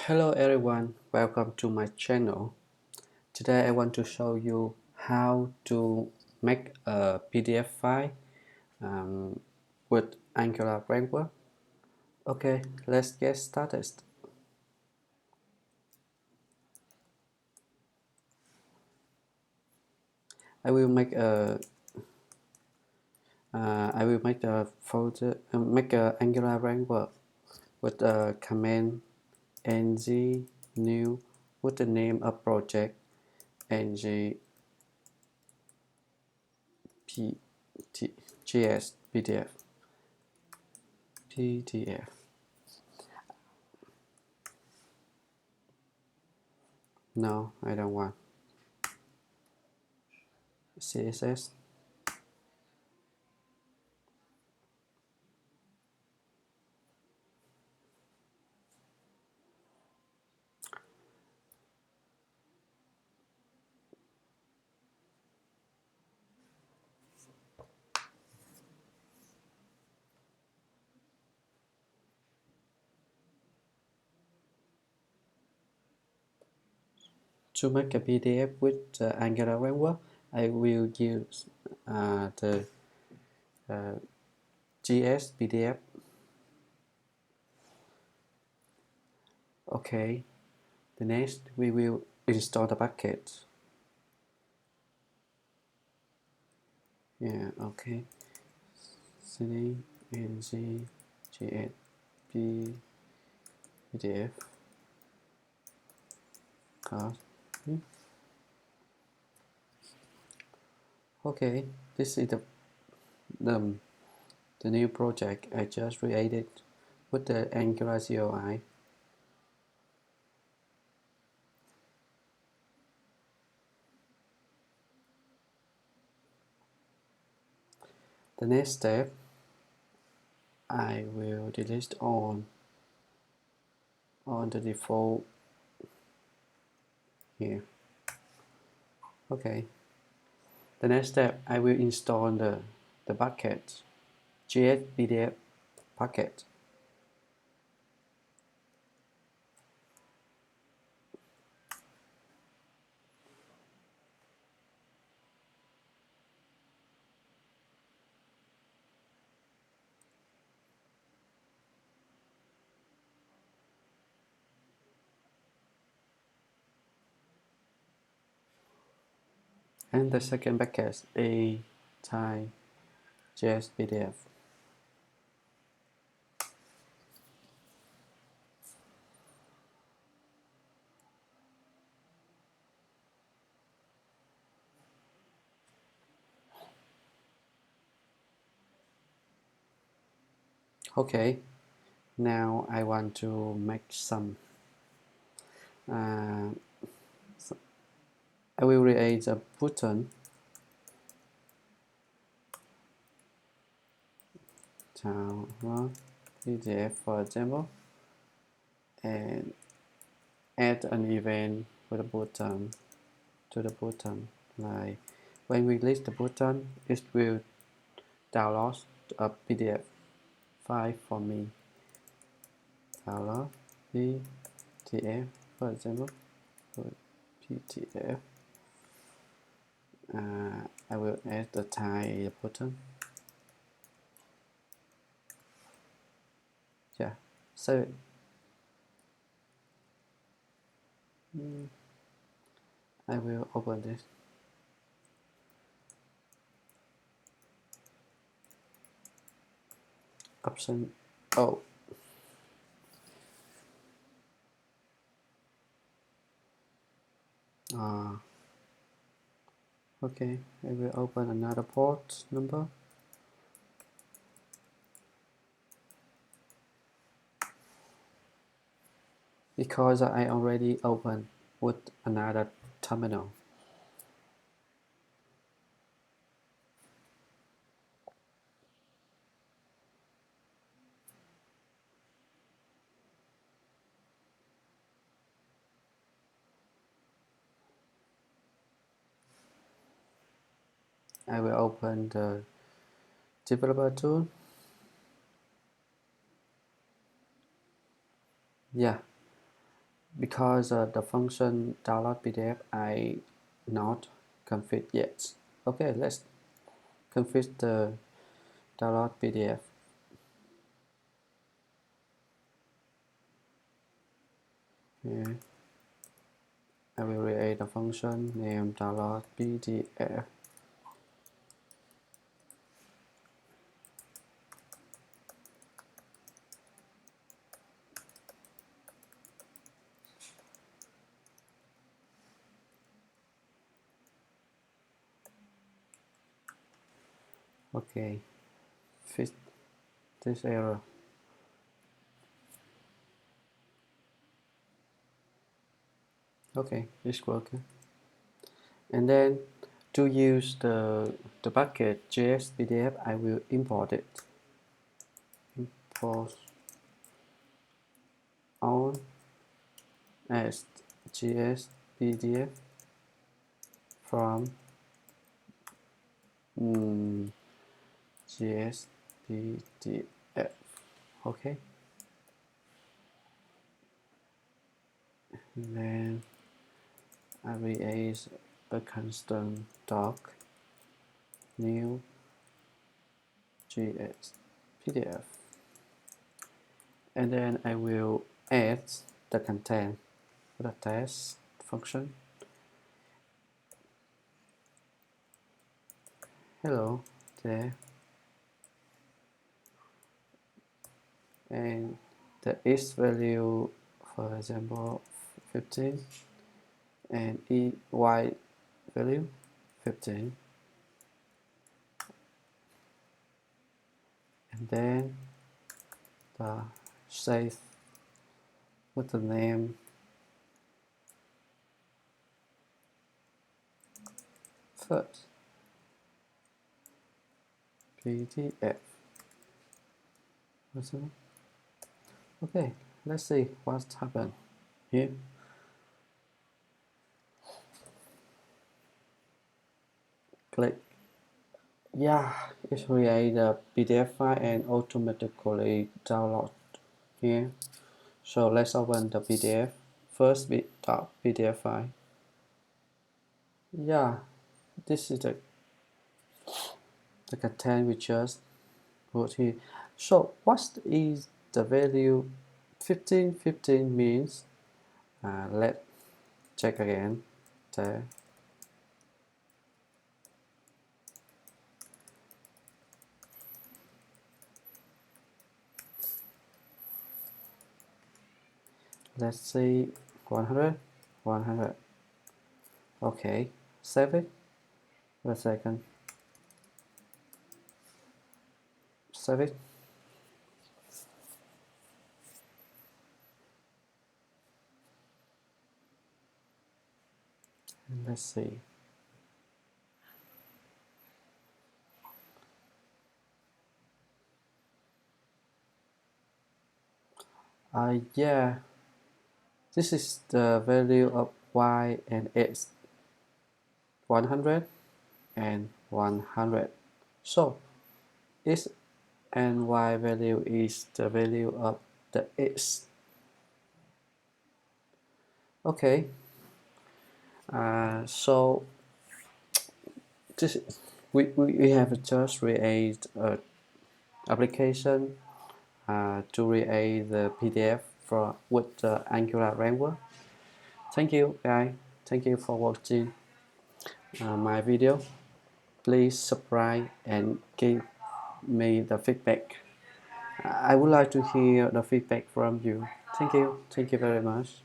Hello everyone, welcome to my channel. Today I want to show you how to make a PDF file with Angular framework. Okay, let's get started. I will make a folder, make a Angular framework with a command ng new with the name of project ng p t jspdf pdf. No, I don't want css. To make a PDF with the Angular framework, I will use the jsPDF. Okay, the next we will install the package. Yeah, okay. cd ng jsPDF code. Okay, this is the the new project I just created with the Angular CLI. The next step, I will delete on the default here. Okay. The next step, I will install the package, jsPDF package. And the second package, a type jsPDF. Okay, now I want to make some. So I will create a button. PDF for example, and add an event with a button to the button. Like when we click the button, it will download a PDF file for me. Download PDF, for example, PDF. I will add the type button. Yeah, save it. I will open this. Option O. Okay, I will open another port number. Because I already opened with another terminal. I will open the developer tool. Yeah, because the function download PDF I not config yet. Okay, let's config the download PDF. Here I will create a function named download PDF. Okay, fix this error. Okay, it's working. And then to use the bucket jsPDF, I will import it. Import on as jsPDF from jsPDF. Okay, and then I create a constant doc new jsPDF, and then I will add the content for the test function. Hello there, and the x value, for example, 15, and y value 15, and then the save with the name first PDF. Okay, let's see what's happened here. Click. Yeah, it create a PDF file and automatically download here. So let's open the PDF. First .pdf file. Yeah, this is the content we just put here. So what is the value 1515 means? Let's check again. There. Let's see 100, 100. Okay, save it. Wait a second. Save it. And let's see. Yeah, this is the value of y and x, 100 and 100. So x and y value is the value of the x. Okay, so this we have just created an application to create the PDF for with the Angular framework. Thank you guys. Thank you for watching my video. Please subscribe and give me the feedback. I would like to hear the feedback from you. Thank you. Thank you very much.